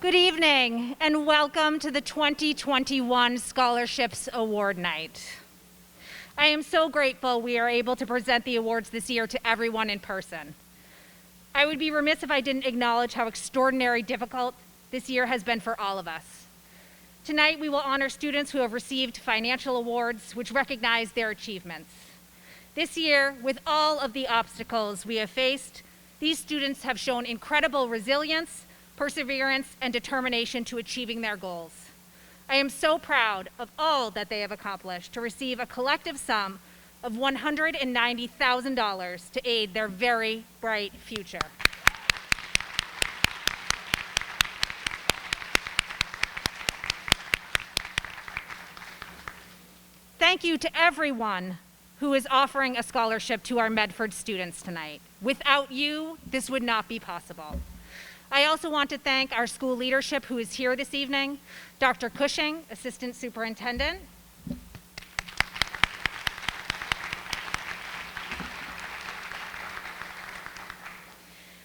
Good evening and welcome to the 2021 Scholarships Award Night. I am so grateful we are able to present the awards this year to everyone in person. I would be remiss if I didn't acknowledge how extraordinarily difficult this year has been for all of us. Tonight we will honor students who have received financial awards which recognize their achievements. This year, with all of the obstacles we have faced, these students have shown incredible resilience, perseverance, and determination to achieving their goals. I am so proud of all that they have accomplished to receive a collective sum of $190,000 to aid their very bright future. Thank you to everyone who is offering a scholarship to our Medford students tonight. Without you, this would not be possible. I also want to thank our school leadership who is here this evening, Dr. Cushing, Assistant Superintendent,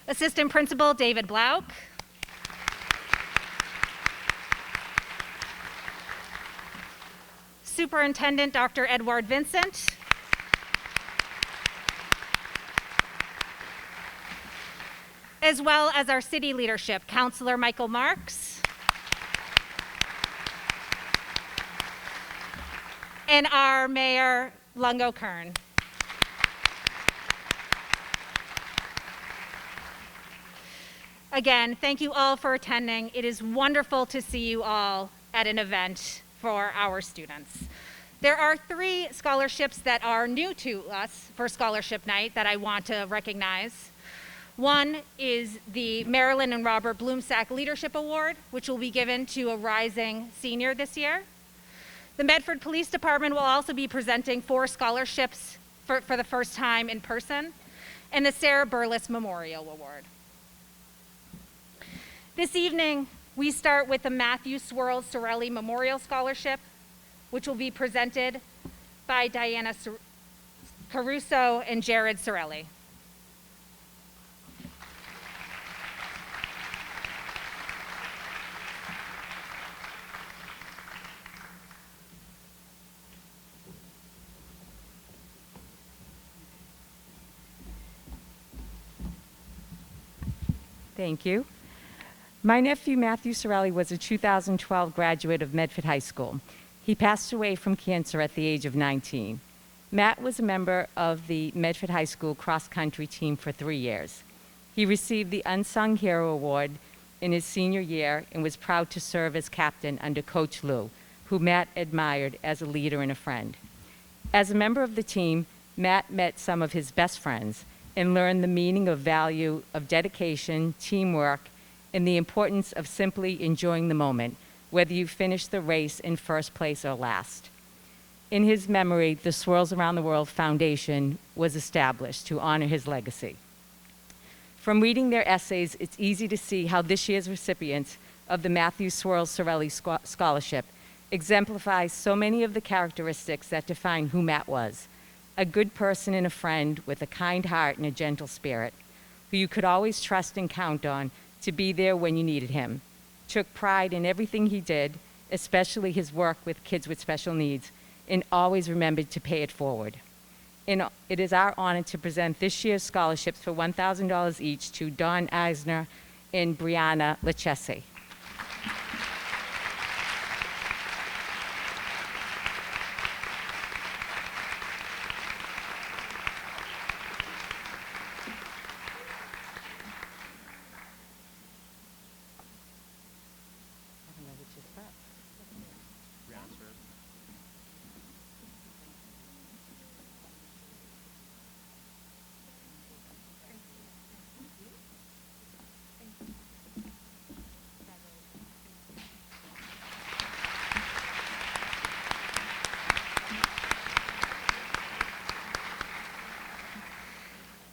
Assistant Principal David Blauk, Superintendent Dr. Edward Vincent, as well as our city leadership, Councilor Michael Marks, and our Mayor Lungo Kern. Again, thank you all for attending. It is wonderful to see you all at an event for our students. There are 3 scholarships that are new to us for Scholarship Night that I want to recognize. One is the Marilyn and Robert Bloomsack Leadership Award, which will be given to a rising senior this year. The Medford Police Department will also be presenting 4 scholarships for the first time in person, and the Sarah Burles Memorial Award. This evening, we start with the Matthew Swirl Sorelli Memorial Scholarship, which will be presented by Diana Caruso and Jared Sorelli. Thank you. My nephew, Matthew Sorelli, was a 2012 graduate of Medford High School. He passed away from cancer at the age of 19. Matt was a member of the Medford High School cross-country team for 3 years. He received the Unsung Hero Award in his senior year and was proud to serve as captain under Coach Lou, who Matt admired as a leader and a friend. As a member of the team, Matt met some of his best friends and learned the meaning of value of dedication, teamwork, and the importance of simply enjoying the moment, whether you finish the race in first place or last. In his memory, the Swirls Around the World Foundation was established to honor his legacy. From reading their essays, it's easy to see how this year's recipients of the Matthew Swirl Sorelli Scholarship exemplify so many of the characteristics that define who Matt was: a good person and a friend with a kind heart and a gentle spirit, who you could always trust and count on to be there when you needed him, took pride in everything he did, especially his work with kids with special needs, and always remembered to pay it forward. And it is our honor to present this year's scholarships for $1,000 each to Dawn Eisner and Brianna Lachese.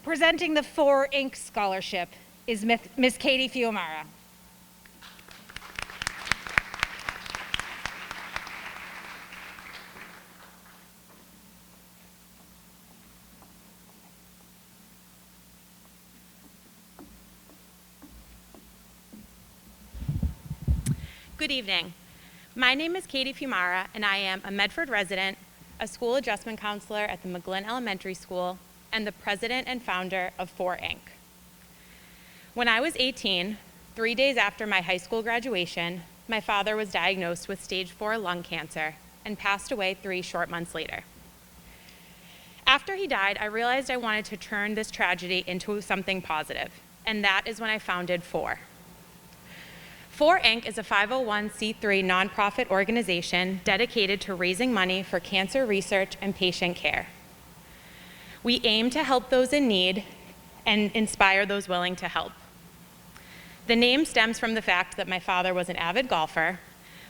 Presenting the 4 Inc. Scholarship is Ms. Katie Fiumara. Good evening. My name is Katie Fumara, and I am a Medford resident, a school adjustment counselor at the McGlynn Elementary School, and the president and founder of 4 Inc. When I was 18, 3 days after my high school graduation, my father was diagnosed with stage 4 lung cancer and passed away 3 short months later. After he died, I realized I wanted to turn this tragedy into something positive, and that is when I founded 4. 4 Inc. is a 501c3 nonprofit organization dedicated to raising money for cancer research and patient care. We aim to help those in need and inspire those willing to help. The name stems from the fact that my father was an avid golfer,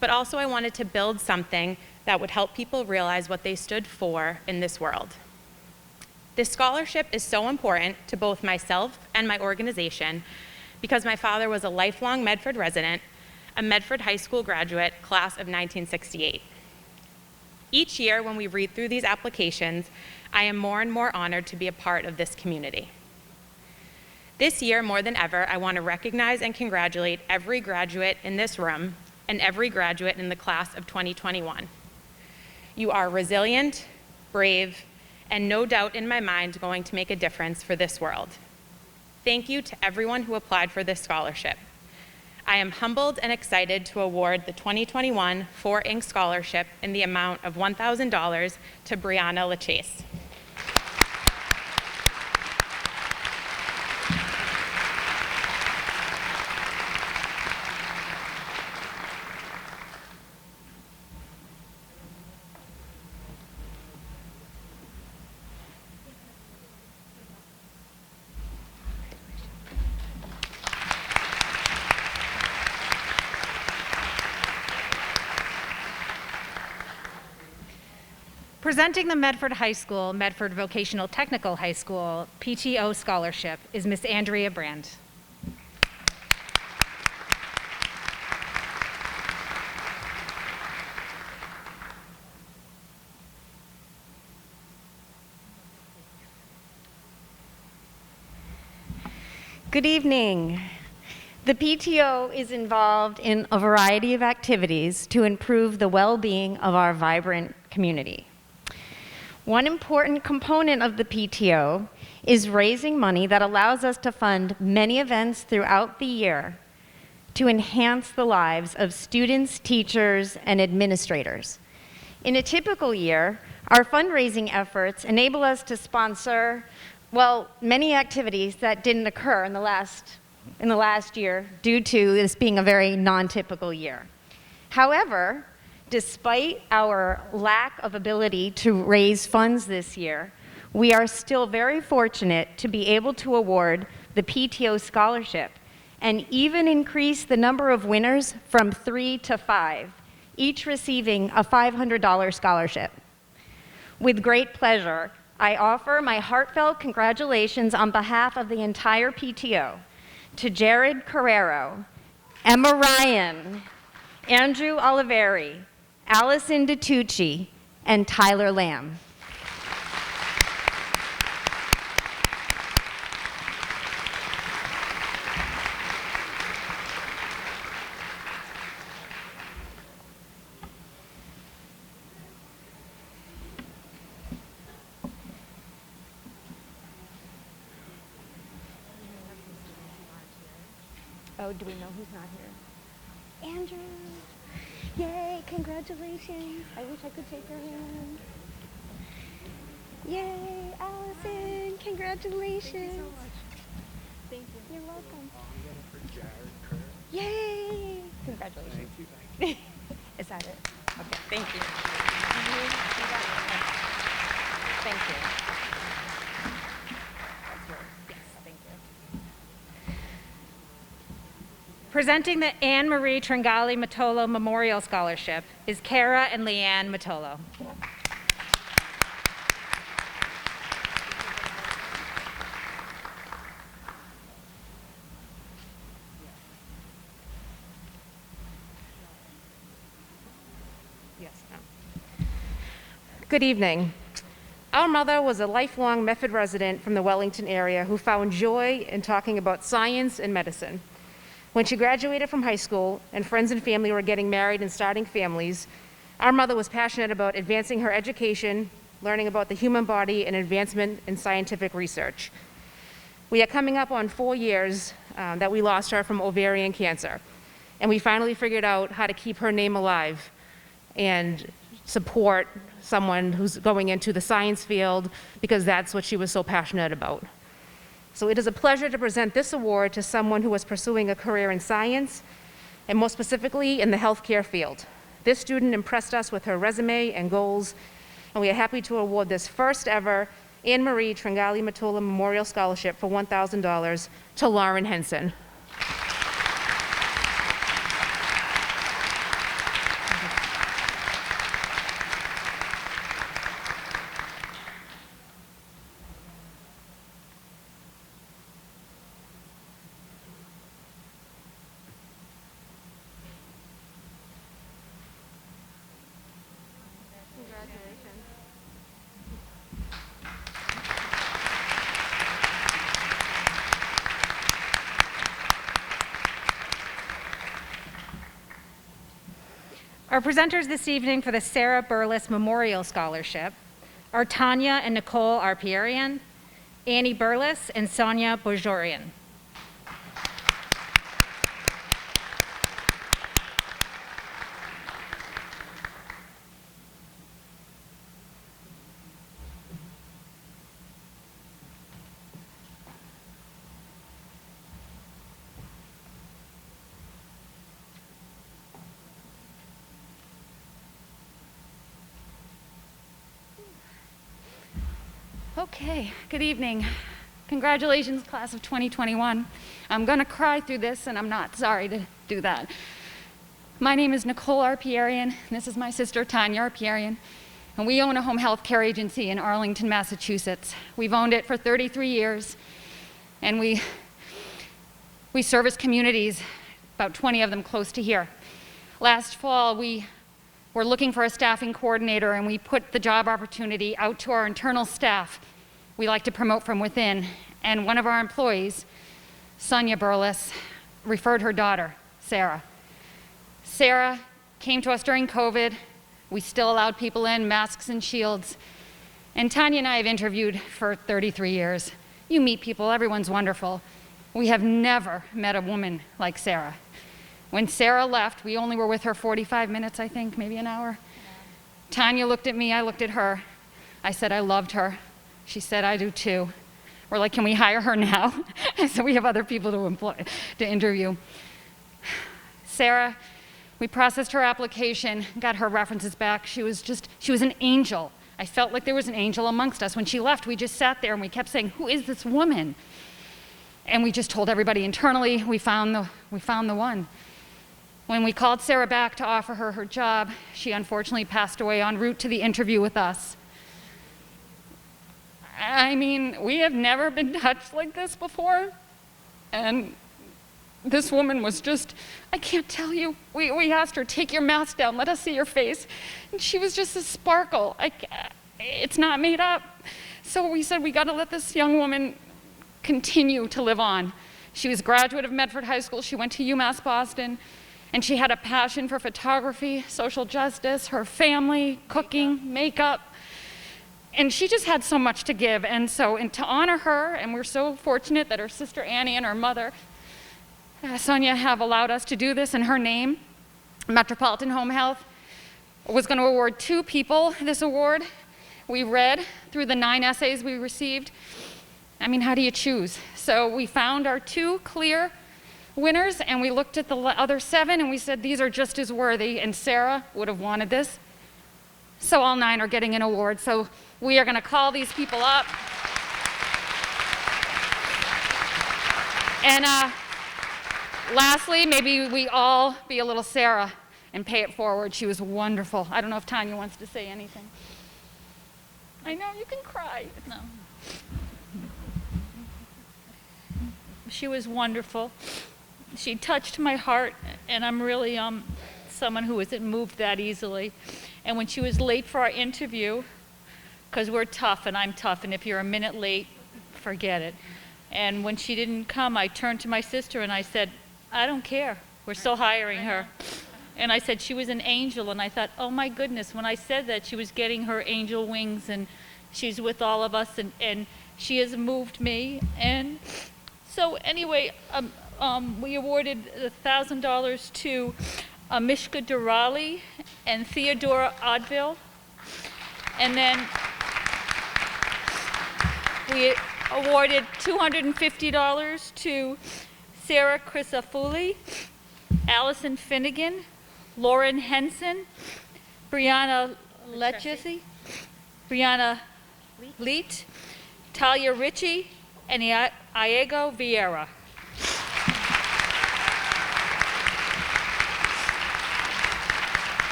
but also I wanted to build something that would help people realize what they stood for in this world. This scholarship is so important to both myself and my organization because my father was a lifelong Medford resident, a Medford High School graduate, class of 1968. Each year when we read through these applications, I am more and more honored to be a part of this community. This year, more than ever, I want to recognize and congratulate every graduate in this room and every graduate in the class of 2021. You are resilient, brave, and no doubt in my mind going to make a difference for this world. Thank you to everyone who applied for this scholarship. I am humbled and excited to award the 2021 4 Inc. Scholarship in the amount of $1,000 to Brianna LaChase. Presenting the Medford High School, Medford Vocational Technical High School PTO Scholarship is Miss Andrea Brand. Good evening. The PTO is involved in a variety of activities to improve the well-being of our vibrant community. One important component of the PTO is raising money that allows us to fund many events throughout the year to enhance the lives of students, teachers, and administrators. In a typical year, our fundraising efforts enable us to sponsor, well, many activities that didn't occur in the last year due to this being a very non-typical year. However, despite our lack of ability to raise funds this year, we are still very fortunate to be able to award the PTO scholarship and even increase the number of winners from 3 to 5, each receiving a $500 scholarship. With great pleasure, I offer my heartfelt congratulations on behalf of the entire PTO to Jared Carrero, Emma Ryan, Andrew Oliveri, Allison DiTucci, and Tyler Lamb. Oh, do we know who's not here? Andrew! Yay, congratulations. I wish I could shake her hand. Yay, Allison, congratulations. Thank you so much. Thank you. You're welcome. Yay. Congratulations. Thank you. Is that it? Okay, thank you. Thank you. That's yours. Yes, thank you. Presenting the Anne Marie Tringali Matolo Memorial Scholarship is Kara and Leanne Matolo. Good evening. Our mother was a lifelong Medford resident from the Wellington area who found joy in talking about science and medicine. When she graduated from high school and friends and family were getting married and starting families, our mother was passionate about advancing her education, learning about the human body, and advancement in scientific research. We are coming up on 4 years that we lost her from ovarian cancer, and we finally figured out how to keep her name alive and support someone who's going into the science field, because that's what she was so passionate about. So it is a pleasure to present this award to someone who was pursuing a career in science, and more specifically in the healthcare field. This student impressed us with her resume and goals, and we are happy to award this first ever Anne Marie Tringali Matola Memorial Scholarship for $1,000 to Lauren Henson. Our presenters this evening for the Sarah Burles Memorial Scholarship are Tanya and Nicole Arpierian, Annie Burles, and Sonia Bojorian. Okay, good evening. Congratulations, class of 2021. I'm gonna cry through this, and I'm not sorry to do that. My name is Nicole Arpierian, and this is my sister, Tanya Arpierian, and we own a home health care agency in Arlington, Massachusetts. We've owned it for 33 years, and we service communities, about 20 of them close to here. Last fall, we were looking for a staffing coordinator, and we put the job opportunity out to our internal staff. We like to promote from within, and one of our employees, Sonia Burles, referred her daughter, Sarah. Sarah came to us during COVID. We still allowed people in, masks and shields. And Tanya and I have interviewed for 33 years. You meet people, everyone's wonderful. We have never met a woman like Sarah. When Sarah left, we only were with her 45 minutes, I think, maybe an hour. Tanya looked at me, I looked at her. I said I loved her. She said, I do too. We're like, can we hire her now? So we have other people to interview. Sarah, we processed her application, got her references back. She was an angel. I felt like there was an angel amongst us. When she left, we just sat there and we kept saying, who is this woman? And we just told everybody internally, we found the one. When we called Sarah back to offer her her job, she unfortunately passed away en route to the interview with us. I mean, we have never been touched like this before, and this woman was just, I can't tell you. We asked her, take your mask down, let us see your face, and she was just a sparkle. It's not made up. So we said, we gotta let this young woman continue to live on. She was a graduate of Medford High School, she went to UMass Boston, and she had a passion for photography, social justice, her family, cooking, makeup. And she just had so much to give. And so, to honor her, and we're so fortunate that her sister Annie and her mother, Sonia, have allowed us to do this in her name. Metropolitan Home Health was going to award 2 people this award. We read through the 9 essays we received. I mean, how do you choose? So we found our 2 clear winners, and we looked at the other 7, and we said, these are just as worthy, and Sarah would have wanted this. So all 9 are getting an award. So we are going to call these people up. And lastly, maybe we all be a little Sarah and pay it forward. She was wonderful. I don't know if Tanya wants to say anything. I know, you can cry. No. She was wonderful. She touched my heart, and I'm really someone who isn't moved that easily. And when she was late for our interview, because we're tough and I'm tough, and if you're a minute late, forget it. And when she didn't come, I turned to my sister and I said, I don't care. We're still hiring her. And I said she was an angel, and I thought, oh my goodness, when I said that, she was getting her angel wings, and she's with all of us, and she has moved me. And so anyway, we awarded $1,000 to Mishka Durali and Theodora Odville. And then we awarded $250 to Sarah Crisafulli, Allison Finnegan, Lauren Henson, Brianna Lechesi, Brianna Leet, Talia Ritchie, and Iego Vieira.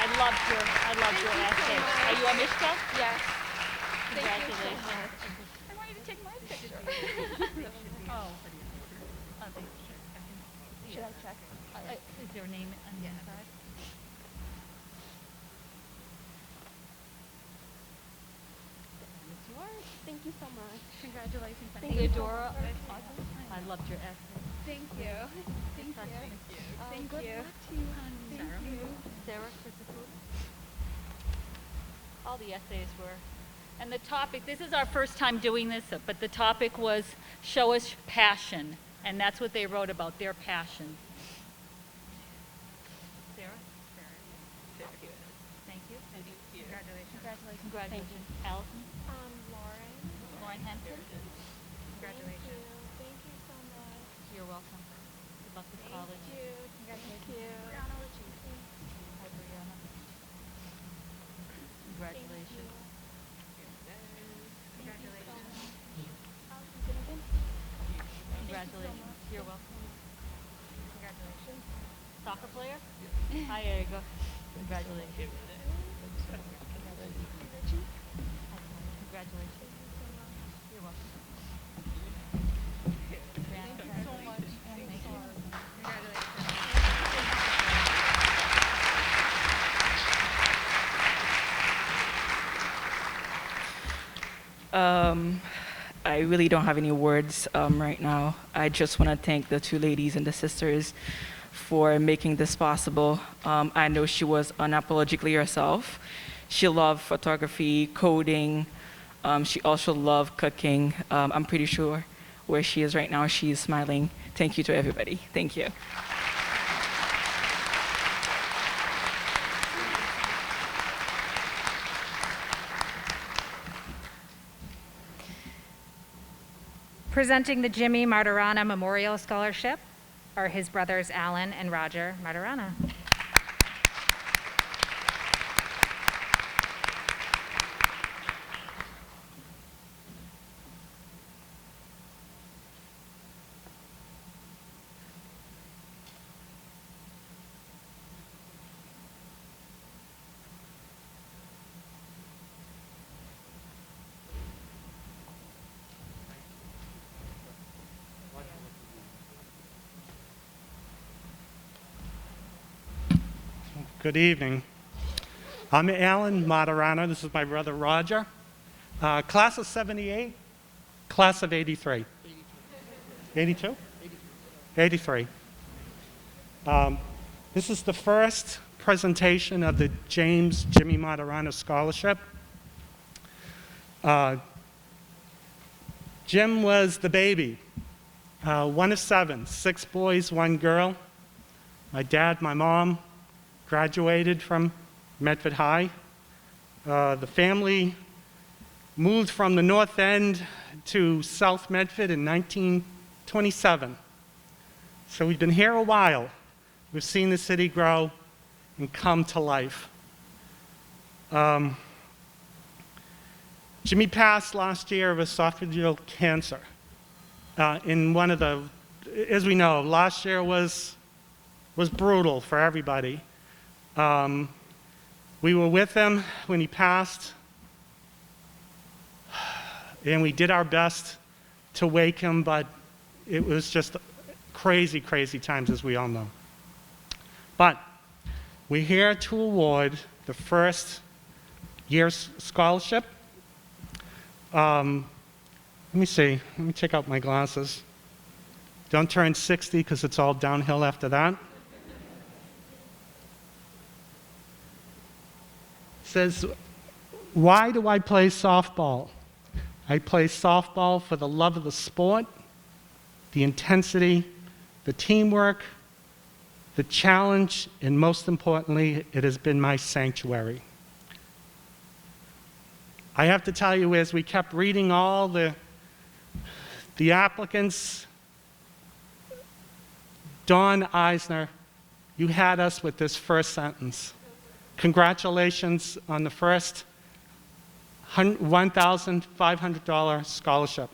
I loved your essay. Are you a Mishka? Yes. Congratulations. I want you to take my picture. Oh. Should I check? Is there a name on the inside? It's yours. Thank you so much. Congratulations. Theodora, I loved your essay. Thank you. Thank you. Thank Good you. luck to you, honey. Thank you. Sarah Crisafulli. All the essays were. And the topic, this is our first time doing this, but the topic was show us passion. And that's what they wrote about, their passion. Sarah? Thank you. Congratulations. Congratulations. Allison? Lauren Henson? Congratulations. Thank you so much. You're welcome. Good luck with college. Congratulations. Hi, Brianna. Congratulations. Congratulations. You're welcome. Congratulations. Soccer player? Hi, there you go. Congratulations. Congratulations. You're welcome. Thank you so much. Thank you. I really don't have any words right now. I just want to thank the two ladies and the sisters for making this possible. I know she was unapologetically herself. She loved photography, coding. She also loved cooking. I'm pretty sure where she is right now, she's smiling. Thank you to everybody. Thank you. Presenting the Jimmy Martirana Memorial Scholarship are his brothers Alan and Roger Martirana. Good evening. I'm Alan Martirana. This is my brother Roger. Class of 78, class of 83. 82? 83. This is the first presentation of the James Jimmy Martirana Scholarship. Jim was the baby, one of seven, 6 boys, 1 girl. My dad, my mom, graduated from Medford High. The family moved from the North End to South Medford in 1927. So we've been here a while. We've seen the city grow and come to life. Jimmy passed last year of esophageal cancer. As we know, last year was brutal for everybody. We were with him when he passed, and we did our best to wake him, but it was just crazy, crazy times, as we all know. But we're here to award the first year's scholarship. Let me see. Let me check out my glasses. Don't turn 60 because it's all downhill after that. Says, why do I play softball? I play softball for the love of the sport, the intensity, the teamwork, the challenge, and most importantly, it has been my sanctuary. I have to tell you, as we kept reading all the applicants, Dawn Eisner, you had us with this first sentence. Congratulations on the first $1,500 scholarship.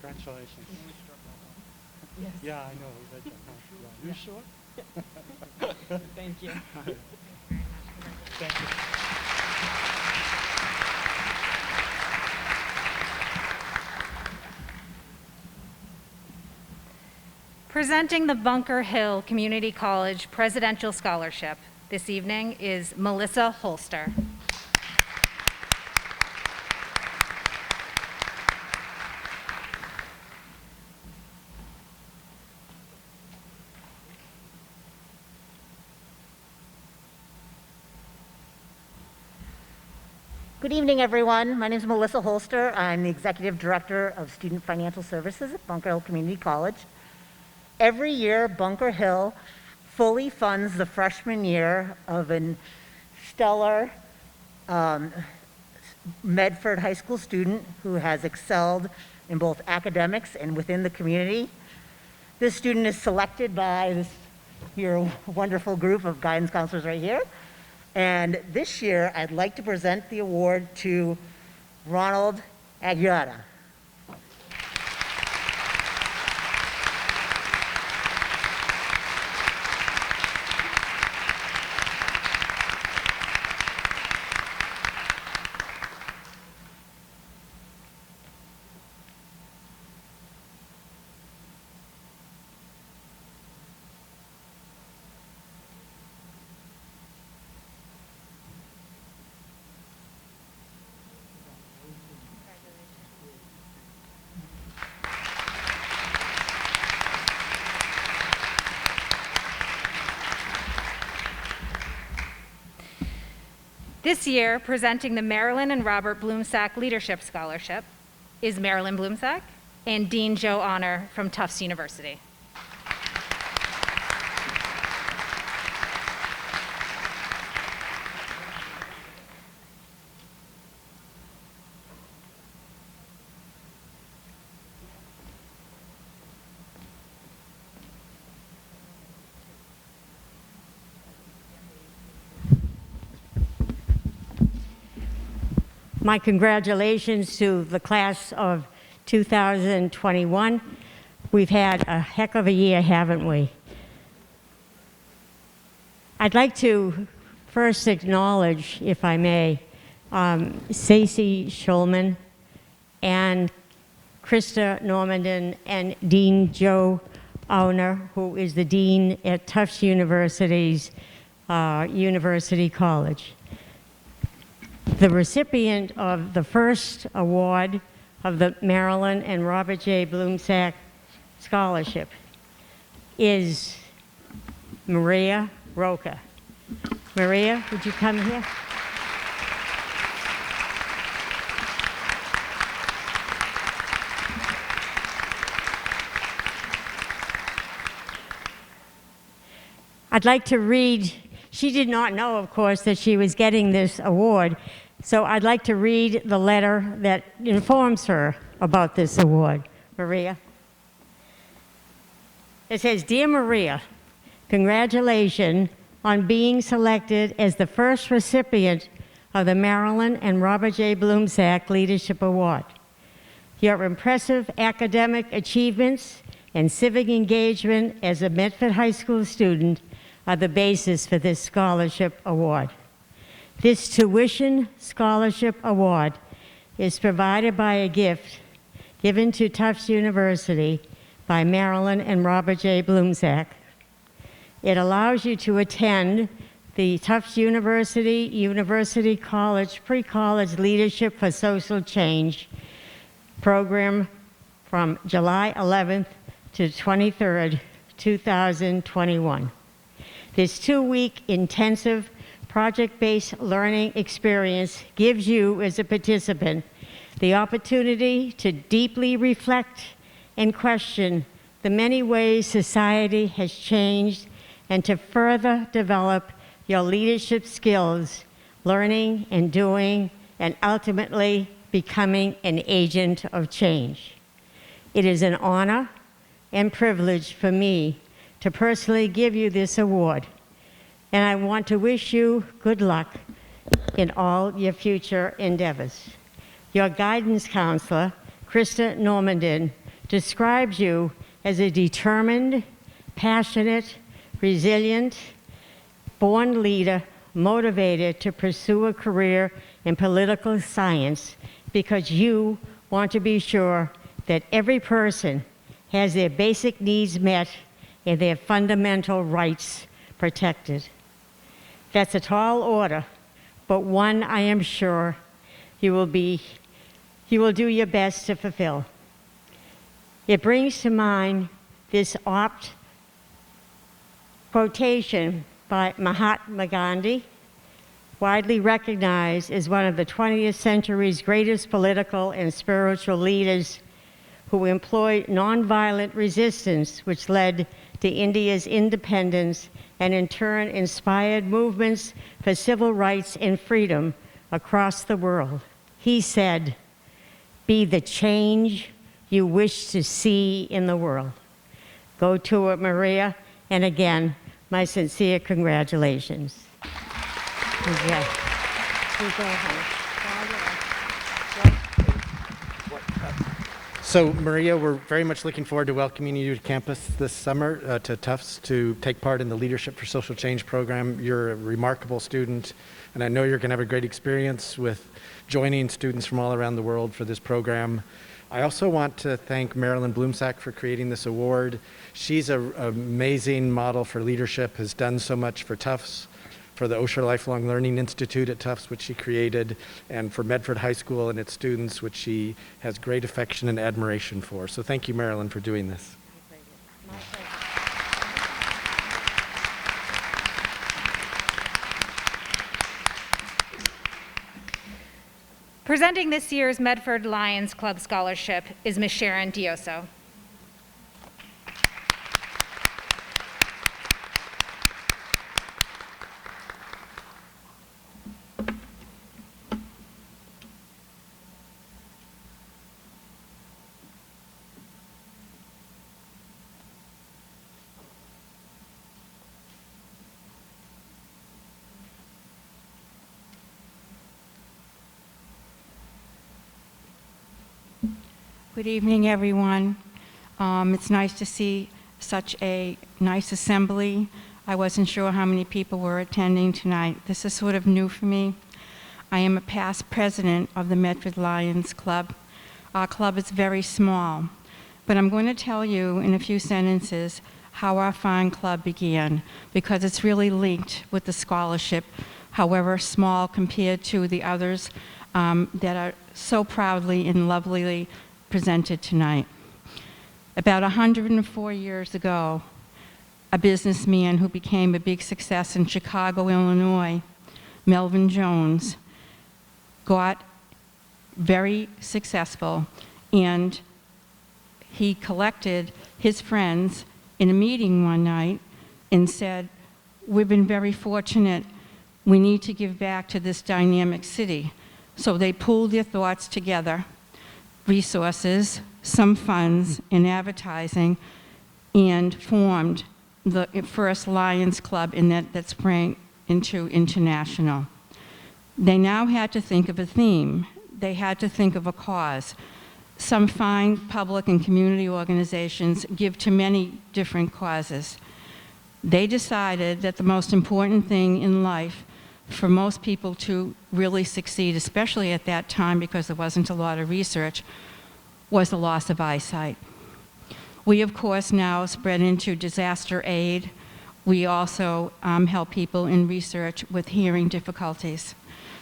Congratulations. Yes. Yeah, I know. We read that, huh? Yeah. You sure? Thank you. Thank you. Presenting the Bunker Hill Community College Presidential Scholarship this evening is Melissa Holster. Good evening, everyone. My name is Melissa Holster. I'm the Executive Director of Student Financial Services at Bunker Hill Community College. Every year, Bunker Hill fully funds the freshman year of a stellar Medford High School student who has excelled in both academics and within the community. This student is selected by your wonderful group of guidance counselors right here. And this year, I'd like to present the award to Ronald Aguirre. This year, presenting the Marilyn and Robert Bloomsack Leadership Scholarship is Marilyn Bloomsack and Dean Joe Honor from Tufts University. My congratulations to the class of 2021. We've had a heck of a year, haven't we? I'd like to first acknowledge, if I may, Stacey Schulman and Krista Normandin and Dean Joe Owner, who is the dean at Tufts University's University College. The recipient of the first award of the Marilyn and Robert J. Bloomsack Scholarship is Maria Roca. Maria, would you come here? I'd like to read, she did not know, of course, that she was getting this award, so I'd like to read the letter that informs her about this award. Maria. It says, "Dear Maria, congratulations on being selected as the first recipient of the Marilyn and Robert J. Bloomsack Leadership Award. Your impressive academic achievements and civic engagement as a Medford High School student are the basis for this scholarship award. This tuition scholarship award is provided by a gift given to Tufts University by Marilyn and Robert J. Blumsack. It allows you to attend the Tufts University College Pre-College Leadership for Social Change program from July 11th to 23rd, 2021. This 2-week intensive project-based learning experience gives you, as a participant, the opportunity to deeply reflect and question the many ways society has changed and to further develop your leadership skills, learning and doing, and ultimately becoming an agent of change. It is an honor and privilege for me to personally give you this award, and I want to wish you good luck in all your future endeavors. Your guidance counselor, Krista Normandin, describes you as a determined, passionate, resilient, born leader, motivated to pursue a career in political science because you want to be sure that every person has their basic needs met and their fundamental rights protected. That's a tall order, but one I am sure you will do your best to fulfill. It brings to mind this oft quotation by Mahatma Gandhi, widely recognized as one of the 20th century's greatest political and spiritual leaders, who employed nonviolent resistance, which led to India's independence and in turn inspired movements for civil rights and freedom across the world. He said, "Be the change you wish to see in the world." Go to it, Maria, and again, my sincere congratulations. Yeah. You go ahead. So, Maria, we're very much looking forward to welcoming you to campus this summer to Tufts to take part in the Leadership for Social Change program. You're a remarkable student, and I know you're going to have a great experience with joining students from all around the world for this program. I also want to thank Marilyn Blumsack for creating this award. She's an amazing model for leadership, has done so much for Tufts, for the Osher Lifelong Learning Institute at Tufts, which she created, and for Medford High School and its students, which she has great affection and admiration for. So thank you, Marilyn, for doing this. My pleasure. Presenting this year's Medford Lions Club Scholarship is Ms. Sharon Dioso. Good evening, everyone. It's nice to see such a nice assembly. I wasn't sure how many people were attending tonight. This is sort of new for me. I am a past president of the Medford Lions Club. Our club is very small, but I'm going to tell you in a few sentences how our fine club began, because it's really linked with the scholarship, however small compared to the others that are so proudly and lovelily presented tonight. About 104 years ago, a businessman who became a big success in Chicago, Illinois, Melvin Jones, got very successful, and he collected his friends in a meeting one night and said, "We've been very fortunate. We need to give back to this dynamic city." So they pooled their thoughts together, resources, some funds, and advertising, and formed the first Lions Club, and that sprang into international. They now had to think of a theme. They had to think of a cause. Some fine public and community organizations give to many different causes. They decided that the most important thing in life for most people to really succeed, especially at that time because there wasn't a lot of research, was the loss of eyesight. We, of course, now spread into disaster aid. We also help people in research with hearing difficulties.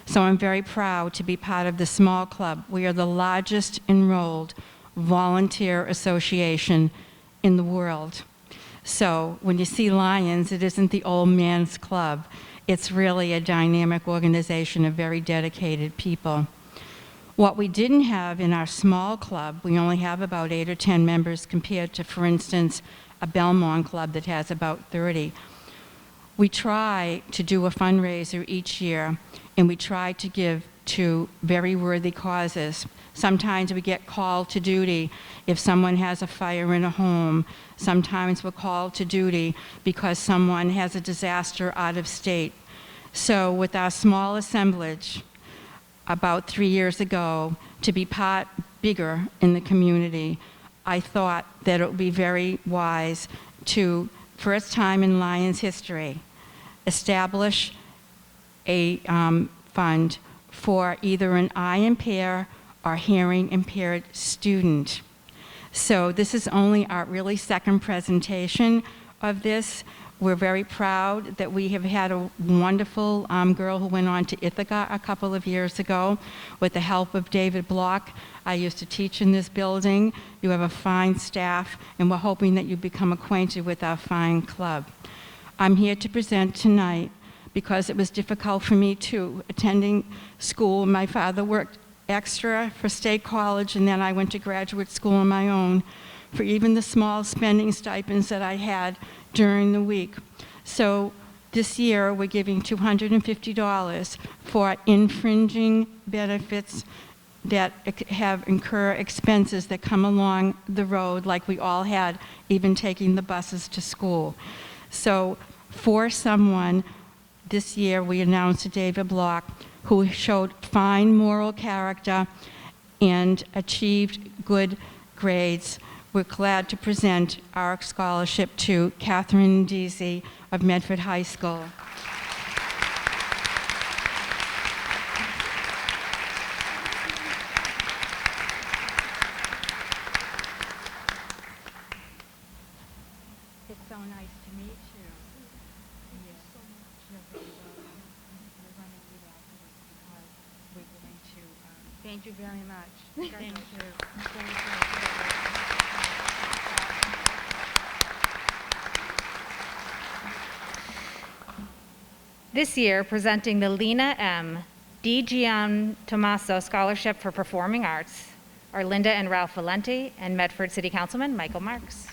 So I'm very proud to be part of the Small Club. We are the largest enrolled volunteer association in the world. So when you see Lions, it isn't the old man's club. It's really a dynamic organization of very dedicated people. What we didn't have in our small club, we only have about 8 or 10 members compared to, for instance, a Belmont club that has about 30. We try to do a fundraiser each year, and we try to give to very worthy causes. Sometimes we get called to duty if someone has a fire in a home. Sometimes we're called to duty because someone has a disaster out of state. So with our small assemblage, about 3 years ago, to be part bigger in the community, I thought that it would be very wise to, first time in Lions history, establish a fund for either an eye impaired or hearing impaired student. So this is only our really second presentation of this. We're very proud that we have had a wonderful girl who went on to Ithaca a couple of years ago with the help of David Block. I used to teach in this building. You have a fine staff, and we're hoping that you become acquainted with our fine club. I'm here to present tonight because it was difficult for me too, attending school. My father worked extra for State College, and then I went to graduate school on my own for even the small spending stipends that I had during the week. So this year we're giving $250 for infringing benefits that incur expenses that come along the road, like we all had, even taking the buses to school. So for someone, this year we announced David Block, who showed fine moral character and achieved good grades. We're glad to present our scholarship to Catherine Deasy of Medford High School. It's so nice to meet you. Thank you very much. Thank you. Thank you. This year, presenting the Lena M. D. Giantommaso Scholarship for Performing Arts are Linda and Ralph Valenti and Medford City Councilman Michael Marks.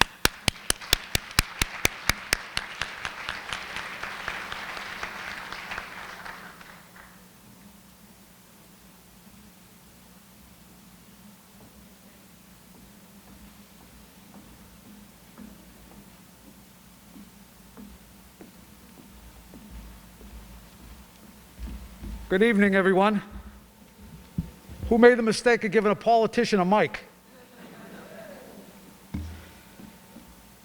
Good evening, everyone. Who made the mistake of giving a politician a mic?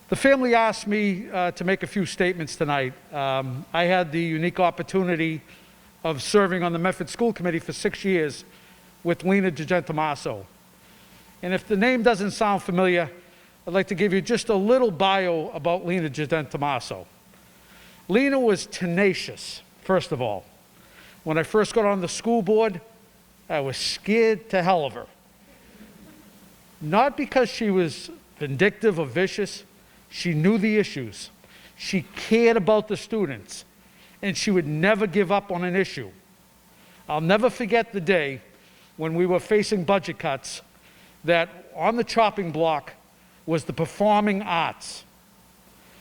The family asked me to make a few statements tonight. I had the unique opportunity of serving on the Medford School Committee for 6 years with Lena DiGentomaso. And if the name doesn't sound familiar, I'd like to give you just a little bio about Lena DiGentomaso. Lena was tenacious, first of all. When I first got on the school board, I was scared to hell of her. Not because she was vindictive or vicious. She knew the issues. She cared about the students, and she would never give up on an issue. I'll never forget the day when we were facing budget cuts that on the chopping block was the performing arts.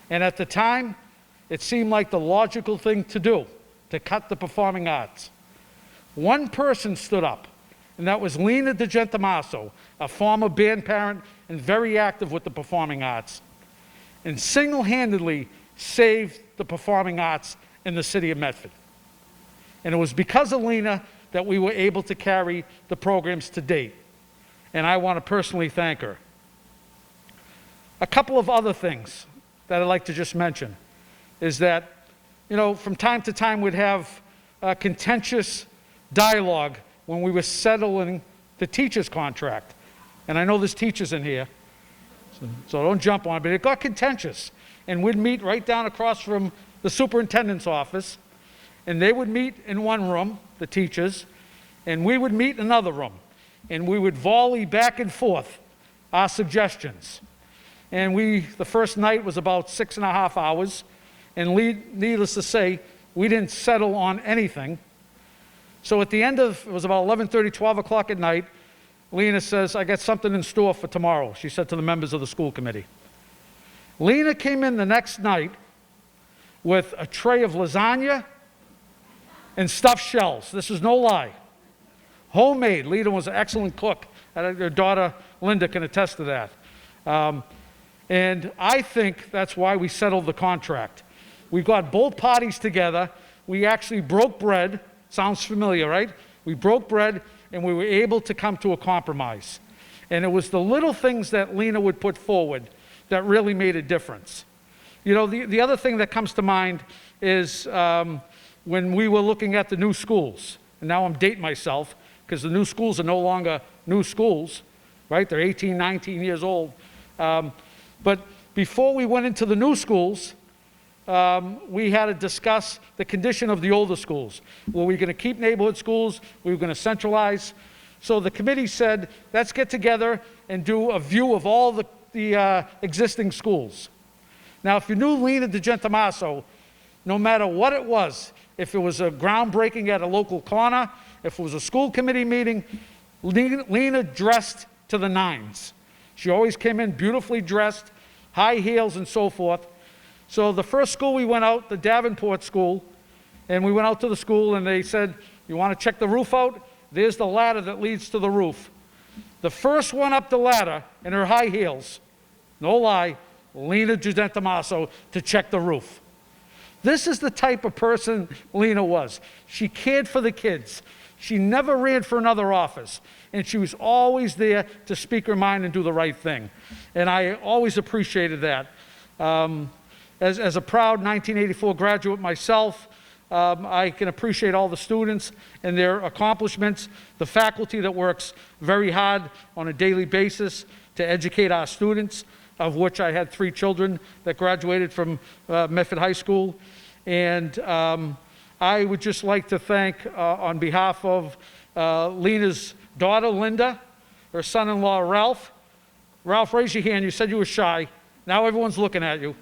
And at the time, it seemed like the logical thing to do, to cut the performing arts. One person stood up, and that was Lena DiGentomaso, a former band parent and very active with the performing arts, and single-handedly saved the performing arts in the city of Medford. And it was because of Lena that we were able to carry the programs to date, and I want to personally thank her. A couple of other things that I'd like to just mention is that, from time to time we'd have contentious dialogue when we were settling the teacher's contract. And I know there's teachers in here, so don't jump on it, but it got contentious. And we'd meet right down across from the superintendent's office, and they would meet in one room, the teachers, and we would meet in another room. And we would volley back and forth our suggestions. And the first night was about 6.5 hours, and needless to say, we didn't settle on anything. So at the end of, it was about 11:30, 12 o'clock at night, Lena says, I got something in store for tomorrow, she said to the members of the school committee. Lena came in the next night with a tray of lasagna and stuffed shells. This is no lie. Homemade. Lena was an excellent cook. Her daughter, Linda, can attest to that. And I think that's why we settled the contract. We got both parties together. We actually broke bread. Sounds familiar, right? We broke bread, and we were able to come to a compromise. And it was the little things that Lena would put forward that really made a difference. You know, the other thing that comes to mind is when we were looking at the new schools. And now I'm dating myself, because the new schools are no longer new schools, right? They're 18, 19 years old. But before we went into the new schools, we had to discuss the condition of the older schools. Were we going to keep neighborhood schools? We were going to centralize. So the committee said, let's get together and do a view of all the existing schools. Now, if you knew Lena DeGentamaso, no matter what it was, if it was a groundbreaking at a local corner, if it was a school committee meeting, Lena dressed to the nines. She always came in beautifully dressed, high heels and so forth. So the first school we went out, the Davenport School, and we went out to the school and they said, you want to check the roof out? There's the ladder that leads to the roof. The first one up the ladder in her high heels, no lie, Lena DeGentamaso, to check the roof. This is the type of person Lena was. She cared for the kids. She never ran for another office, and she was always there to speak her mind and do the right thing. And I always appreciated that. As a proud 1984 graduate myself, I can appreciate all the students and their accomplishments, the faculty that works very hard on a daily basis to educate our students, of which I had 3 children that graduated from Medford High School. And I would just like to thank, on behalf of Lena's daughter, Linda, her son-in-law, Ralph. Ralph, raise your hand. You said you were shy. Now everyone's looking at you.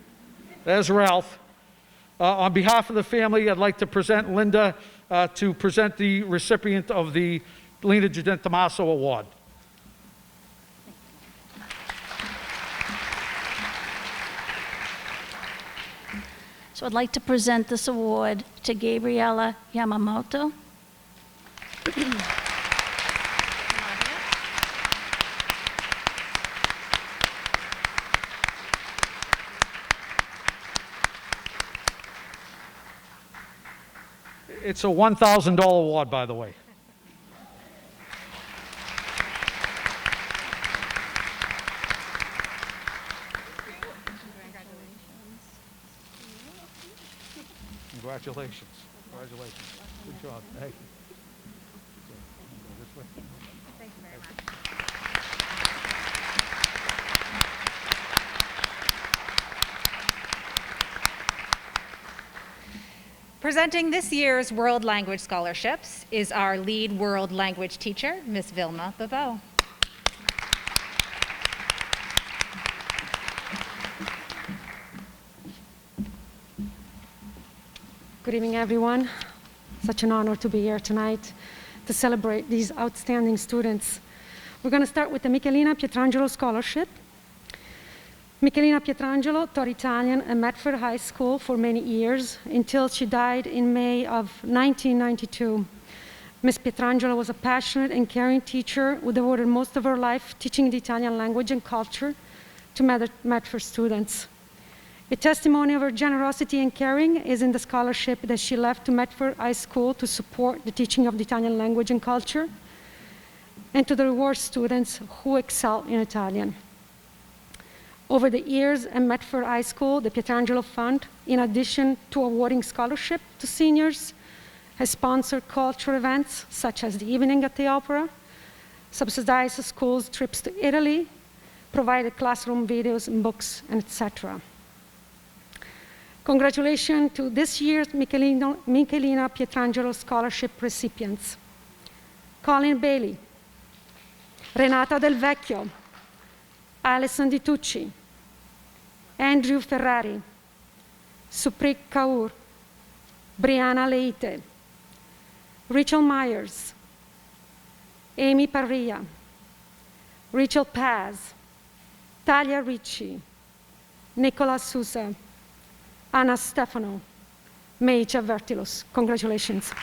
There's Ralph. On behalf of the family, I'd like to present Linda to present the recipient of the Lena DeGentamaso Award. So I'd like to present this award to Gabriella Yamamoto. It's a $1,000 award, by the way. Congratulations. Congratulations. Good job. Thank you. Thank you very much. Presenting this year's World Language Scholarships is our lead world language teacher, Ms. Vilma Bebeau. Good evening, everyone. Such an honor to be here tonight to celebrate these outstanding students. We're going to start with the Michelina Pietrangelo Scholarship. Michelina Pietrangelo taught Italian at Medford High School for many years until she died in May of 1992. Ms. Pietrangelo was a passionate and caring teacher who devoted most of her life teaching the Italian language and culture to Medford students. A testimony of her generosity and caring is in the scholarship that she left to Medford High School to support the teaching of the Italian language and culture and to the reward students who excel in Italian. Over the years at Medford High School, the Pietrangelo Fund, in addition to awarding scholarship to seniors, has sponsored cultural events such as the Evening at the Opera, subsidized schools' trips to Italy, provided classroom videos and books, and etc. Congratulations to this year's Michelina Pietrangelo Scholarship recipients: Colin Bailey, Renata Del Vecchio, Alison Di Tucci, Andrew Ferrari, Suprik Kaur, Brianna Leite, Rachel Myers, Amy Parrilla, Rachel Paz, Talia Ricci, Nicola Sousa, Anna Stefano, Meicia Vertilos. Congratulations.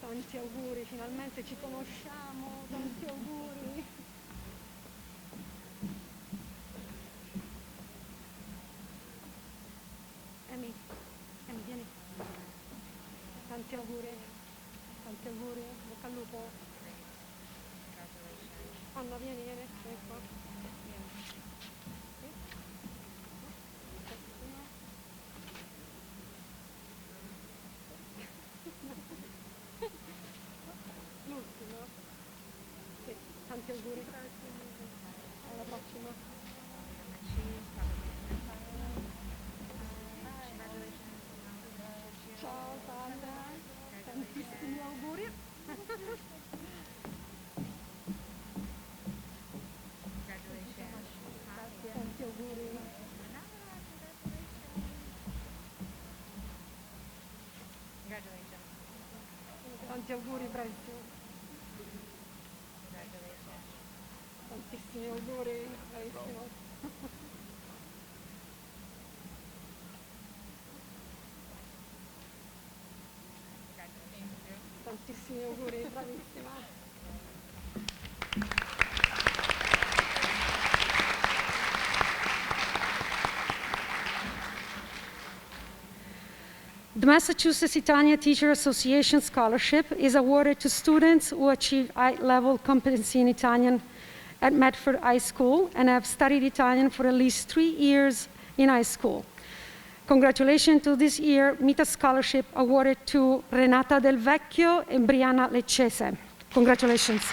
Tanti auguri, finalmente ci conosciamo, tanti auguri. Emi, vieni. Tanti auguri, bocca al lupo. Anna, vieni, vieni qua. L'ultimo. Sì, tanti auguri. Alla prossima. Ciao Sandra, tantissimi auguri. Tanti auguri. Tanti auguri, bravissimo. Tantissimi auguri, bravissimo. Tantissimi auguri, bravissima. The Massachusetts Italian Teacher Association Scholarship is awarded to students who achieve high-level competency in Italian at Medford High School and have studied Italian for at least 3 years in high school. Congratulations to this year MITA Scholarship awarded to Renata Del Vecchio and Brianna Leccese. Congratulations.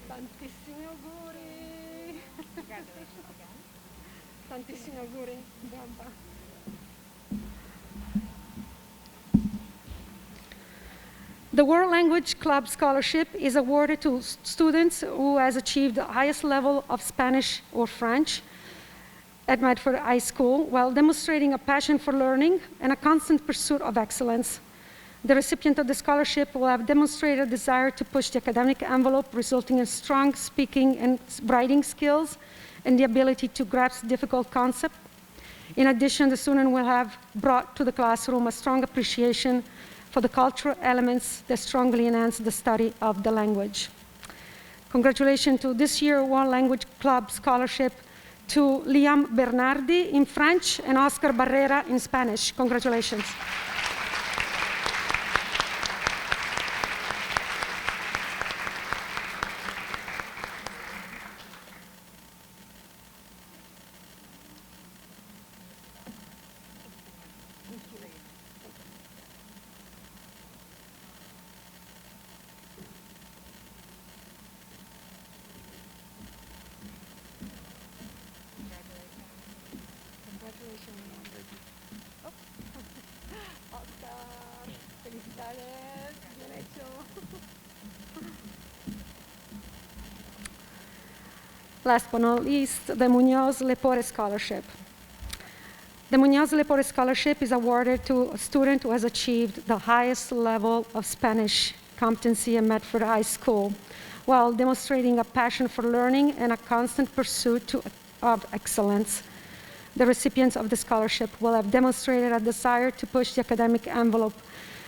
Tantissimi auguri. Tantissimi auguri. Brava. The World Language Club Scholarship is awarded to students who has achieved the highest level of Spanish or French at Medford High School while demonstrating a passion for learning and a constant pursuit of excellence. The recipient of the scholarship will have demonstrated a desire to push the academic envelope, resulting in strong speaking and writing skills and the ability to grasp difficult concepts. In addition, the student will have brought to the classroom a strong appreciation for the cultural elements that strongly enhance the study of the language. Congratulations to this year's World Language Club Scholarship to Liam Bernardi in French and Oscar Barrera in Spanish. Congratulations. Last but not least, the Munoz Lepore Scholarship. The Munoz Lepore Scholarship is awarded to a student who has achieved the highest level of Spanish competency at Medford High School, while demonstrating a passion for learning and a constant pursuit of excellence. The recipients of the scholarship will have demonstrated a desire to push the academic envelope,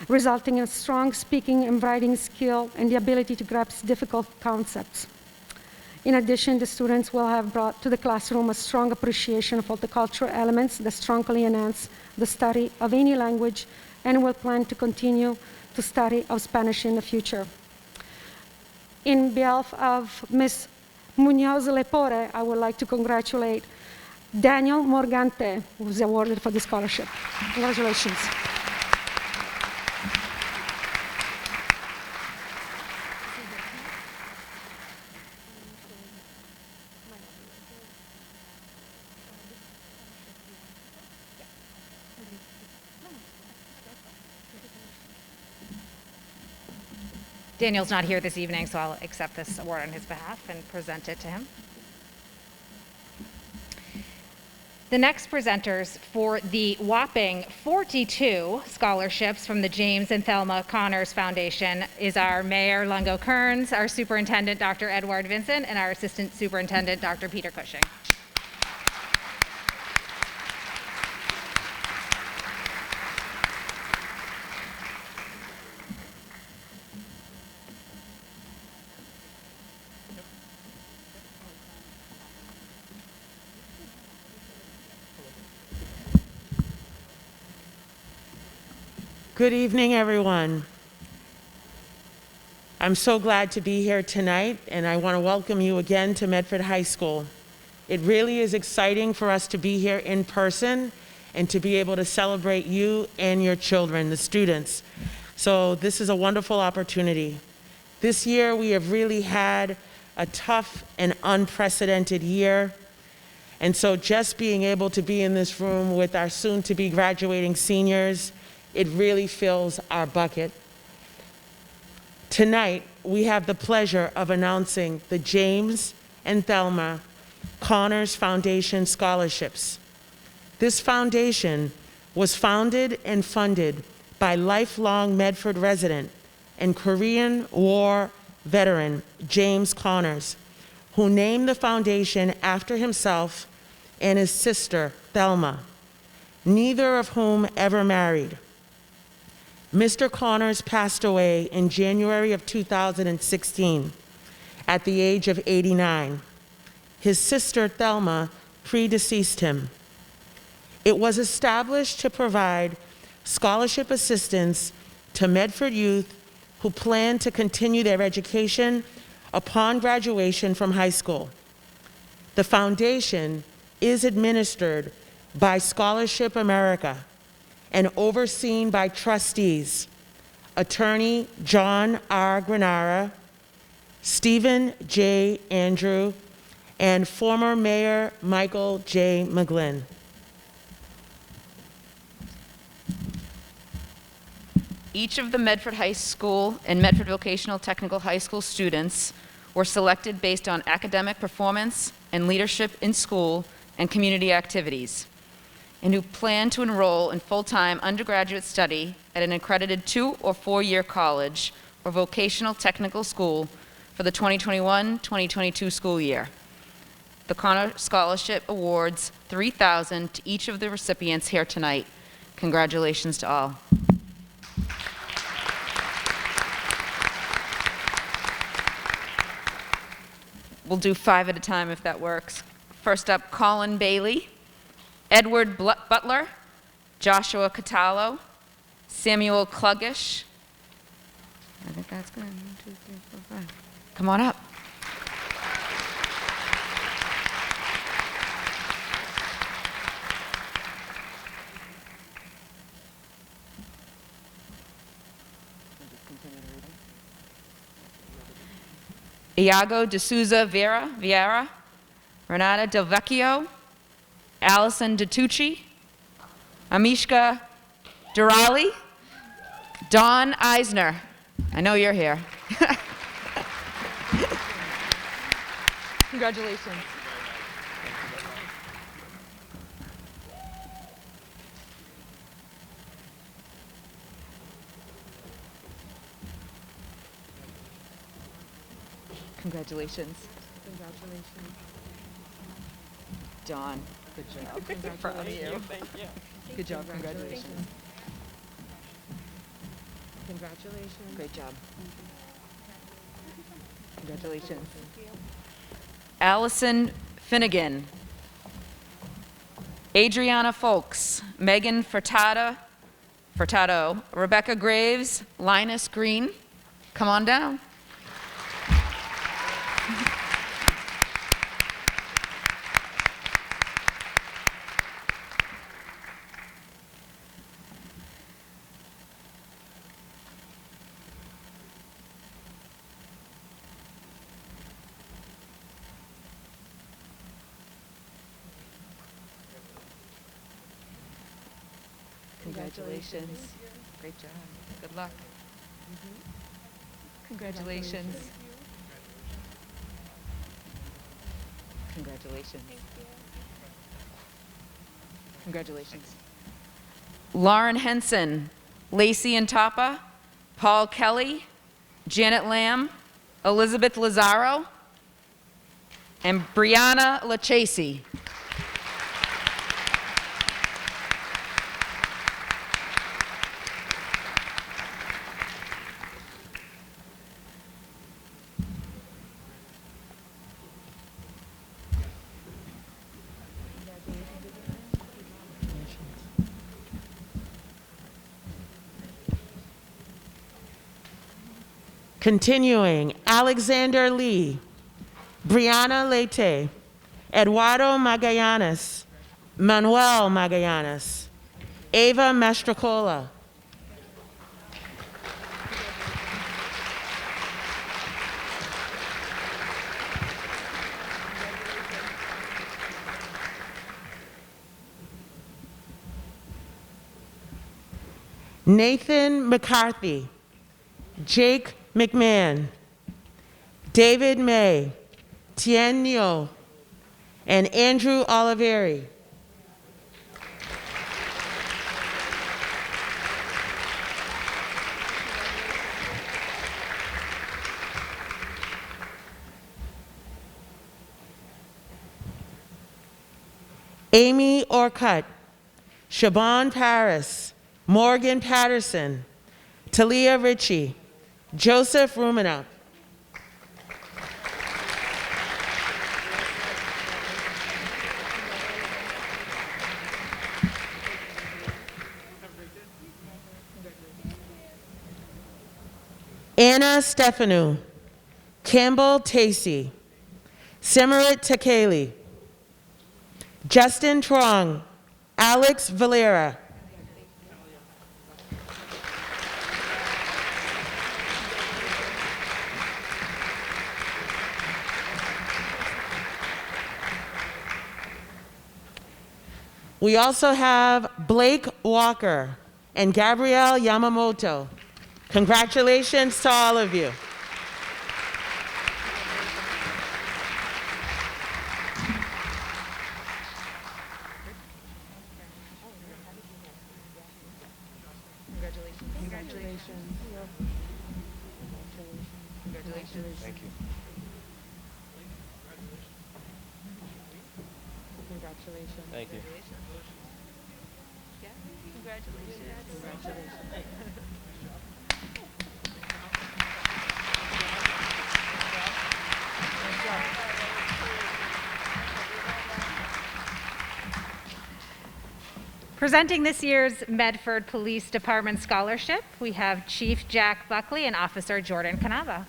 resulting in strong speaking and writing skill and the ability to grasp difficult concepts. In addition, the students will have brought to the classroom a strong appreciation of all the cultural elements that strongly enhance the study of any language and will plan to continue to study of Spanish in the future. In behalf of Ms. Munoz Lepore, I would like to congratulate Daniel Morgante, who was awarded for the scholarship. Congratulations. Daniel's not here this evening, so I'll accept this award on his behalf and present it to him. The next presenters for the whopping 42 scholarships from the James and Thelma Connors Foundation is our Mayor Lungo Kearns, our Superintendent Dr. Edward Vincent, and our Assistant Superintendent Dr. Peter Cushing. Good evening, everyone. I'm so glad to be here tonight, and I want to welcome you again to Medford High School. It really is exciting for us to be here in person and to be able to celebrate you and your children, the students. So this is a wonderful opportunity. This year, we have really had a tough and unprecedented year. And so just being able to be in this room with our soon-to-be graduating seniors, it really fills our bucket. Tonight, we have the pleasure of announcing the James and Thelma Connors Foundation Scholarships. This foundation was founded and funded by lifelong Medford resident and Korean War veteran James Connors, who named the foundation after himself and his sister, Thelma, neither of whom ever married. Mr. Connors passed away in January of 2016 at the age of 89. His sister, Thelma, predeceased him. It was established to provide scholarship assistance to Medford youth who plan to continue their education upon graduation from high school. The foundation is administered by Scholarship America and overseen by trustees, Attorney John R. Granara, Stephen J. Andrew, and former Mayor Michael J. McGlynn. Each of the Medford High School and Medford Vocational Technical High School students were selected based on academic performance and leadership in school and community activities, and who plan to enroll in full-time undergraduate study at an accredited 2- or 4-year college or vocational technical school for the 2021-2022 school year. The Connor Scholarship awards $3,000 to each of the recipients here tonight. Congratulations to all. We'll do 5 at a time if that works. First up, Colin Bailey, Edward Butler, Joshua Catallo, Samuel Kluggish. I think that's good. 1, 2, 3, 4, 5. Come on up. Iago de Souza Vieira, Renata Del Vecchio, Allison DeTucci, Amishka Durali, Dawn Eisner. I know you're here. Congratulations. Congratulations. Congratulations. Dawn, good job. Proud of you. Thank you. Good job. Congratulations. Congratulations. Great job. Congratulations. Allison Finnegan. Adriana Folks. Megan Furtado. Rebecca Graves. Linus Green. Come on down. Congratulations. Great job. Good luck. Congratulations. Congratulations. Congratulations. Lauren Henson, Lacey Antapa, Paul Kelly, Janet Lamb, Elizabeth Lazaro, and Brianna LaChasey. Continuing, Alexander Lee, Brianna Leite, Eduardo Magallanes, Manuel Magallanes, Ava Mastracola. Nathan McCarthy, Jake McMahon, David May, Tien Neo, and Andrew Oliveri. Amy Orcutt, Siobhan Paris, Morgan Patterson, Talia Ritchie, Joseph Rumina. Anna Stefanu, Campbell Tacey, Simirit Takeli, Justin Trong, Alex Valera. We also have Blake Walker and Gabrielle Yamamoto. Congratulations to all of you. Congratulations. Thank you. Congratulations. Thank you. Congratulations. Presenting this year's Medford Police Department Scholarship, we have Chief Jack Buckley and Officer Jordan Canava.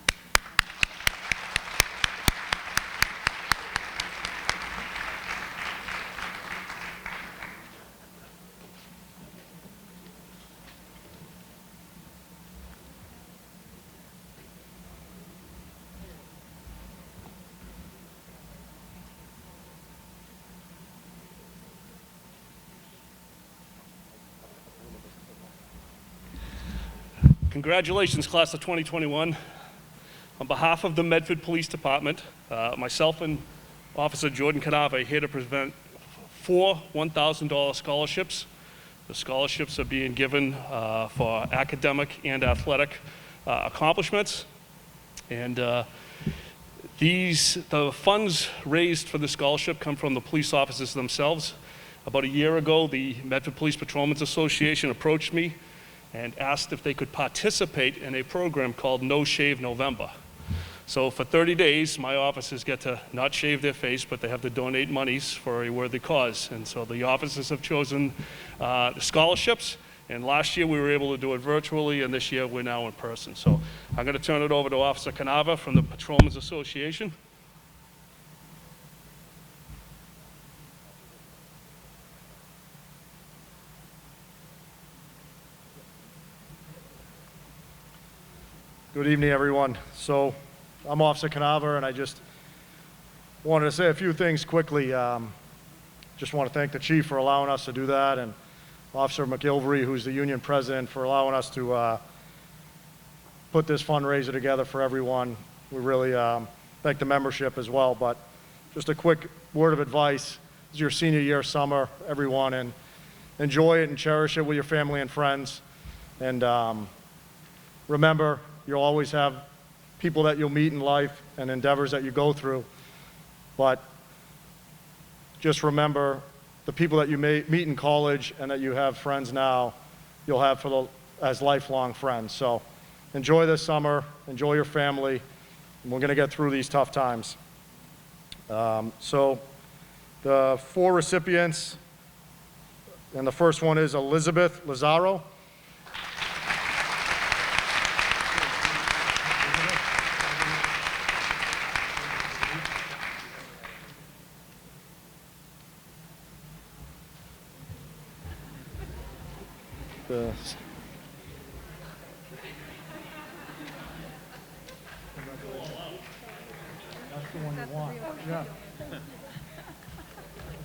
Congratulations, class of 2021. On behalf of the Medford Police Department, myself and Officer Jordan Canava here to present 4 $1,000 scholarships. The scholarships are being given for academic and athletic accomplishments. And the funds raised for the scholarship come from the police officers themselves. About a year ago, the Medford Police Patrolmen's Association approached me and asked if they could participate in a program called No Shave November. So for 30 days, my officers get to not shave their face, but they have to donate monies for a worthy cause. And so the officers have chosen the scholarships. And last year we were able to do it virtually, and this year we're now in person. So I'm going to turn it over to Officer Canava from the Patrolmen's Association. Good evening, everyone. So I'm Officer Canava, and I just wanted to say a few things quickly. Just want to thank the chief for allowing us to do that, and Officer McIlvery, who's the union president, for allowing us to put this fundraiser together for everyone. We really thank the membership as well. But just a quick word of advice. This is your senior year summer, everyone, and enjoy it and cherish it with your family and friends. And remember, you'll always have people that you'll meet in life and endeavors that you go through. But just remember, the people that you meet in college and that you have friends now, you'll have as lifelong friends. So enjoy this summer, enjoy your family, and we're going to get through these tough times. So the 4 recipients, and the first one is Elizabeth Lazaro.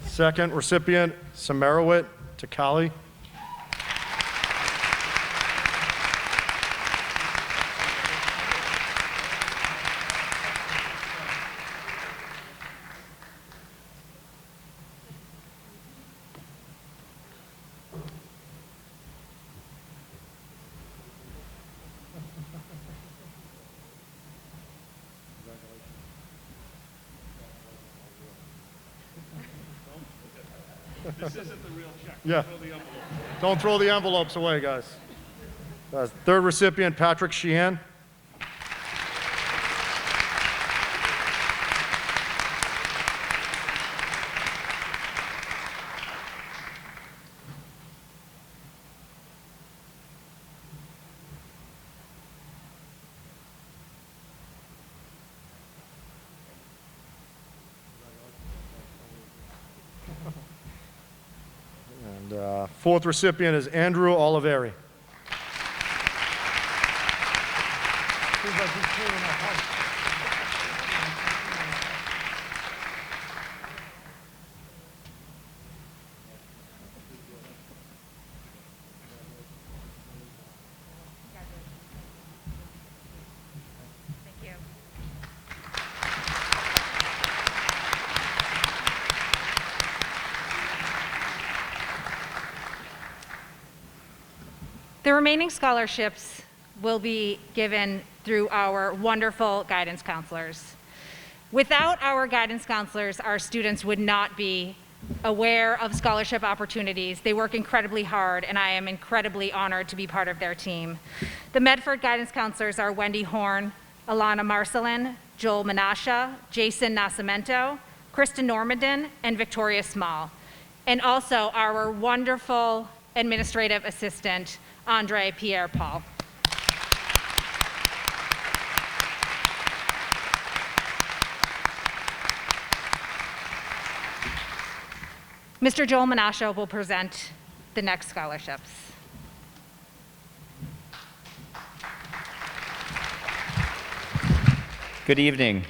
Second recipient, Samarawit Takali. This isn't the real check. Yeah. Throw the envelope. Don't throw the envelopes away, guys. Third recipient, Patrick Sheehan. And fourth recipient is Andrew Oliveri. The remaining scholarships will be given through our wonderful guidance counselors. Without our guidance counselors, our students would not be aware of scholarship opportunities. They work incredibly hard, and I am incredibly honored to be part of their team. The Medford guidance counselors are Wendy Horn, Alana Marcelin, Joel Menasha, Jason Nascimento, Kristen Normandin, and Victoria Small. And also our wonderful administrative assistant, Andre Pierre-Paul. Mr. Joel Menasha will present the next scholarships. Good evening.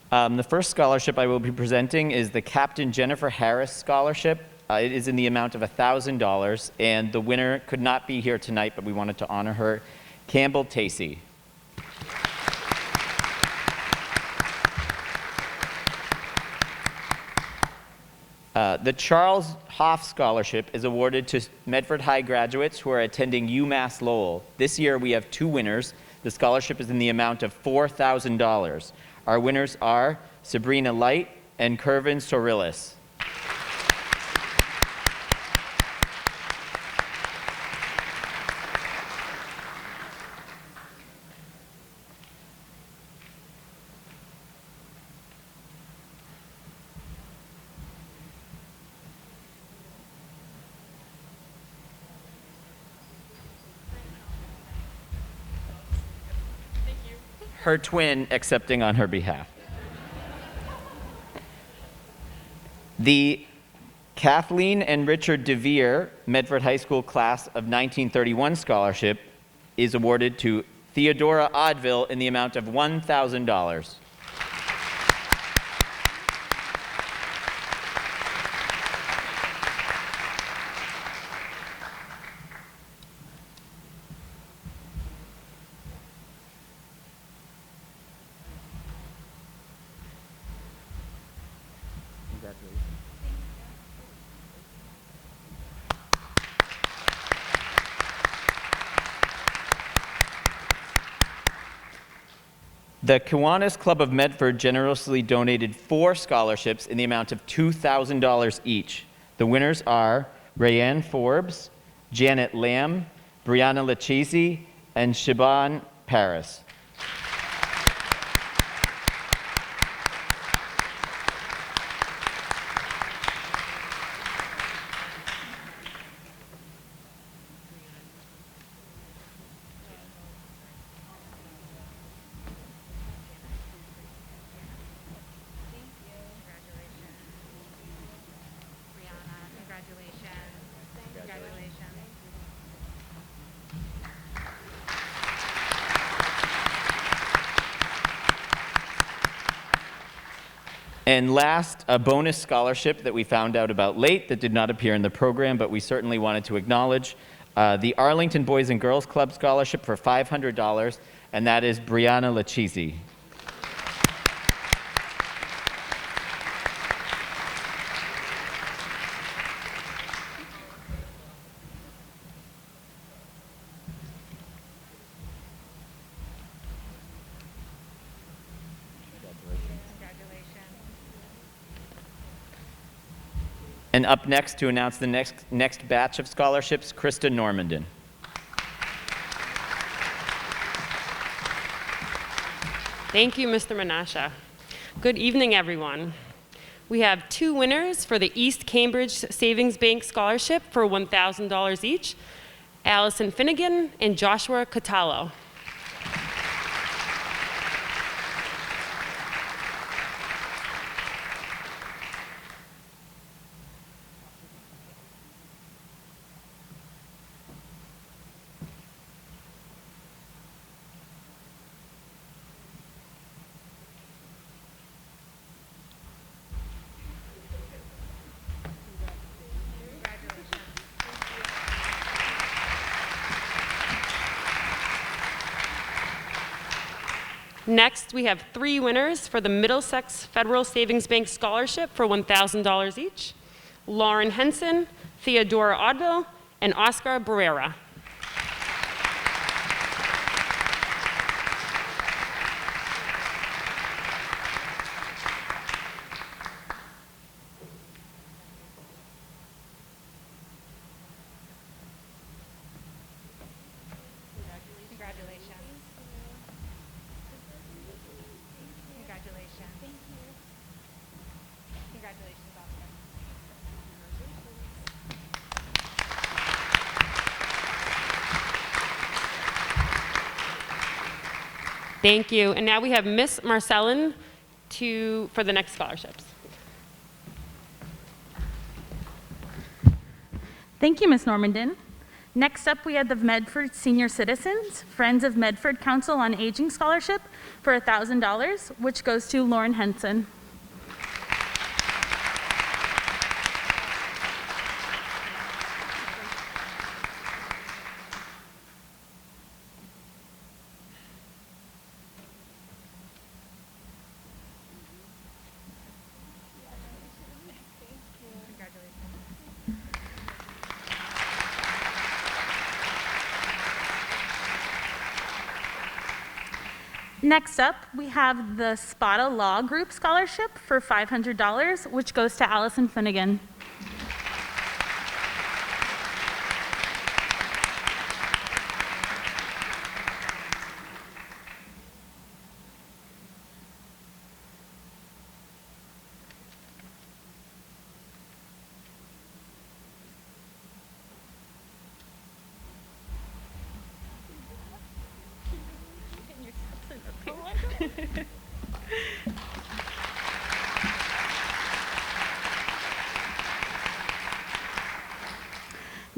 The first scholarship I will be presenting is the Captain Jennifer Harris Scholarship. It is in the amount of $1,000, and the winner could not be here tonight, but we wanted to honor her, Campbell Tacey. The Charles Hoff Scholarship is awarded to Medford High graduates who are attending UMass Lowell. This year we have 2 winners. The scholarship is in the amount of $4,000. Our winners are Sabrina Light and Kervin Sorilis. Her twin accepting on her behalf. The Kathleen and Richard DeVere Medford High School Class of 1931 Scholarship is awarded to Theodora Oddville in the amount of $1,000. The Kiwanis Club of Medford generously donated 4 scholarships in the amount of $2,000 each. The winners are Rayanne Forbes, Janet Lamb, Brianna Lachese, and Shiban Paris. And last, a bonus scholarship that we found out about late that did not appear in the program, but we certainly wanted to acknowledge. The Arlington Boys and Girls Club Scholarship for $500, and that is Brianna Lachese. And up next to announce the next batch of scholarships, Krista Normandin. Thank you, Mr. Menasha. Good evening, everyone. We have 2 winners for the East Cambridge Savings Bank Scholarship for $1,000 each, Allison Finnegan and Joshua Catallo. Next, we have 3 winners for the Middlesex Federal Savings Bank Scholarship for $1,000 each, Lauren Henson, Theodora Oddville, and Oscar Barrera. Thank you. And now we have Miss Marcellin for the next scholarships. Thank you, Ms. Normandin. Next up, we have the Medford Senior Citizens Friends of Medford Council on Aging Scholarship for $1,000, which goes to Lauren Henson. Next up, we have the Spada Law Group Scholarship for $500, which goes to Allison Finnegan.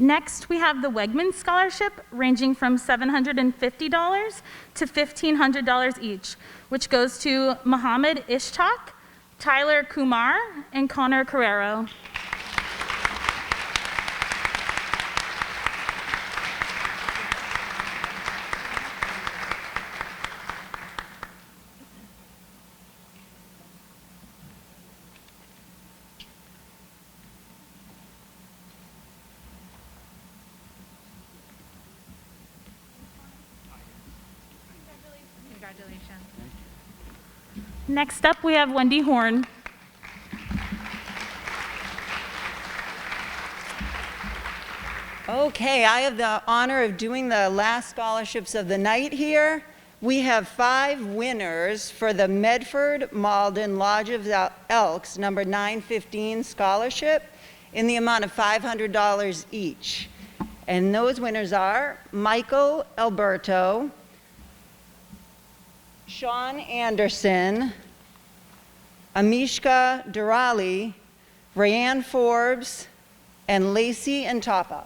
Next, we have the Wegman Scholarship, ranging from $750 to $1,500 each, which goes to Mohammed Ishtak, Tyler Kumar, and Connor Carrero. Congratulations. Next up, we have Wendy Horn. Okay, I have the honor of doing the last scholarships of the night here. We have 5 winners for the Medford Malden Lodge of Elks number 915 scholarship in the amount of $500 each. And those winners are Michael Alberto, Sean Anderson, Amishka Durali, Rayanne Forbes, and Lacey Antapa.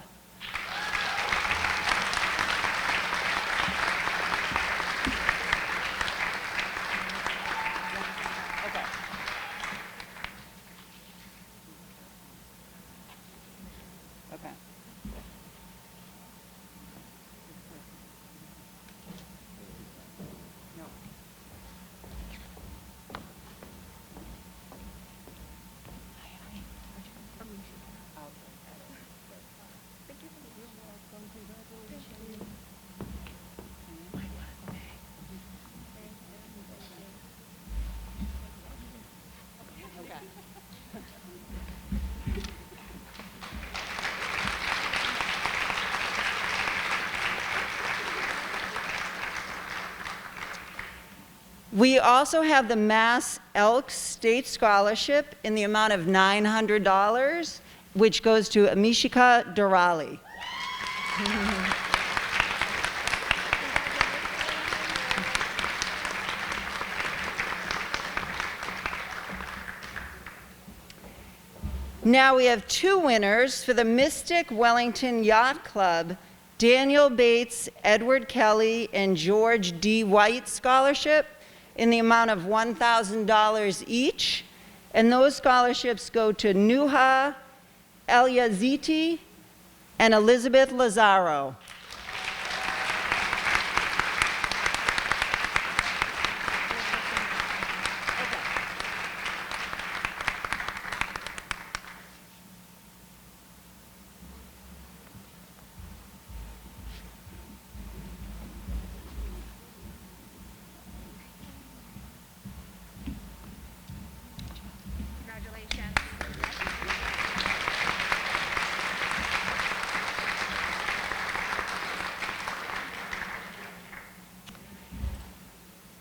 We also have the Mass Elks State Scholarship in the amount of $900, which goes to Amishika Durali. Now we have 2 winners for the Mystic Wellington Yacht Club, Daniel Bates, Edward Kelly, and George D. White Scholarship in the amount of $1,000 each. And those scholarships go to Nuha Elyaziti and Elizabeth Lazaro.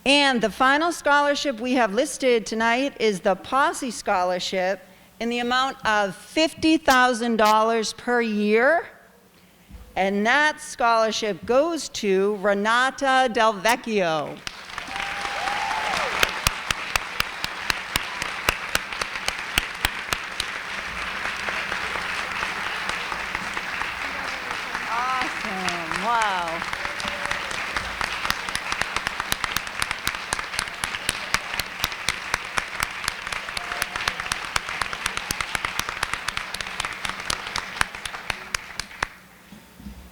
And the final scholarship we have listed tonight is the Posse Scholarship in the amount of $50,000 per year. And that scholarship goes to Renata Del Vecchio.